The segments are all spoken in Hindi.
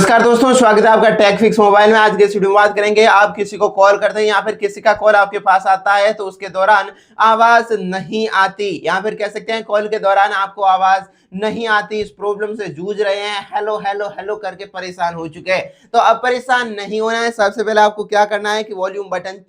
नमस्कार दोस्तों, स्वागत है आपका टेक फिक्स मोबाइल में। आज के इस वीडियो में बात करेंगे, आप किसी को कॉल करते हैं या फिर किसी का कॉल आपके पास आता है तो उसके दौरान आवाज नहीं आती, या फिर कह सकते हैं कॉल के दौरान आपको आवाज नहीं आती। इस प्रॉब्लम से जूझ रहे हैं, हेलो हेलो हेलो करके परेशान हो चुके हैं। तो अब परेशान नहीं होना है। सबसे पहले आपको क्या करना है कि वॉल्यूम बटन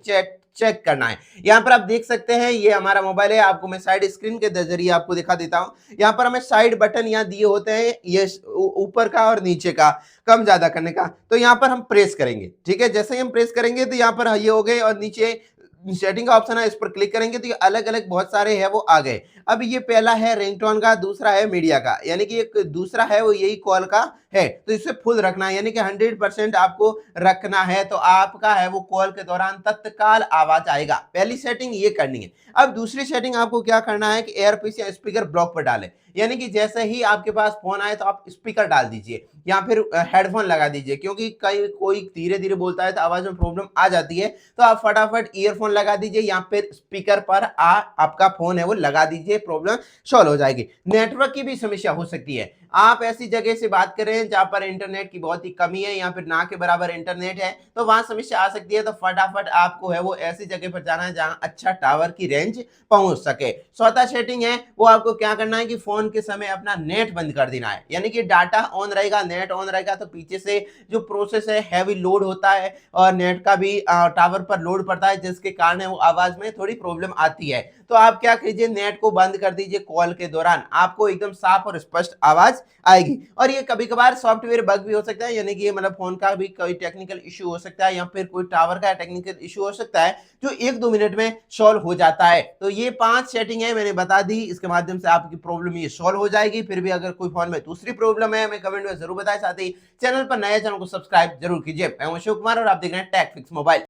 चेक करना है। यहाँ पर आप देख सकते हैं, ये हमारा मोबाइल है। आपको मैं साइड स्क्रीन के जरिए आपको दिखा देता हूँ। यहाँ पर हमें साइड बटन यहाँ दिए होते हैं, ये ऊपर का और नीचे का, कम ज्यादा करने का। तो यहाँ पर हम प्रेस करेंगे, ठीक है। जैसे ही हम प्रेस करेंगे तो यहाँ पर ये हो गए, और नीचे सेटिंग का ऑप्शन है, इस पर क्लिक करेंगे तो ये अलग अलग बहुत सारे हैं वो आ गए। अब ये पहला है रिंगटोन का, दूसरा है मीडिया का, यानी कि एक दूसरा है वो यही कॉल का है। तो इसे फुल रखना है, यानी कि 100% आपको रखना है, तो आपका है वो कॉल के दौरान तत्काल आवाज आएगा। पहली सेटिंग ये करनी है। अब दूसरी सेटिंग आपको क्या करना है कि एयरपीस या स्पीकर ब्लॉक पर डालें, यानी कि जैसे ही आपके पास फोन आए तो आप स्पीकर डाल दीजिए या फिर हेडफोन लगा दीजिए, क्योंकि कई कोई धीरे धीरे बोलता है तो आवाज में प्रॉब्लम आ जाती है। तो आप फटाफट ईयरफोन लगा दीजिए या फिर स्पीकर पर आपका फोन है वो लगा दीजिए, प्रॉब्लम सॉल्व हो जाएगी। नेटवर्क की भी समस्या हो सकती है। आप ऐसी जगह से बात कर रहे हैं जहां पर इंटरनेट की बहुत ही कमी है या फिर ना के बराबर इंटरनेट है, तो वहां समस्या आ सकती है। तो फटाफट आपको है वो ऐसी जगह पर जाना है जहां अच्छा टावर की रेंज पहुंच सके। चौथा सेटिंग है वो आपको क्या करना है कि फोन के समय अपना नेट बंद कर देना है, यानी कि डाटा ऑन रहेगा, नेट ऑन रहेगा, तो पीछे से जो प्रोसेस है हैवी लोड होता है और नेट का भी टावर पर लोड पड़ता है, जिसके कारण वो आवाज में थोड़ी प्रॉब्लम आती है। तो आप क्या कीजिए, नेट को बंद कर दीजिए। कॉल के दौरान आपको एकदम साफ और स्पष्ट आवाज आएगी। और ये कभी कभार सॉफ्टवेयर बग भी हो सकता है, यानी कि मतलब फोन का भी कोई टेक्निकल इश्यू हो सकता है या फिर कोई टावर का टेक्निकल इश्यू हो सकता है, जो 1-2 मिनट में सॉल्व हो जाता है। तो ये 5 सेटिंग है, मैंने बता दी। इसके माध्यम से आपकी प्रॉब्लम ये सॉल्व हो जाएगी। फिर भी अगर कोई फोन में दूसरी प्रॉब्लम है, हमें कमेंट में जरूर बताएं। साथ ही चैनल पर नए, चैनल को सब्सक्राइब जरूर कीजिए। मैं हूं शिव कुमार और आप देख रहे हैं टेक फिक्स मोबाइल।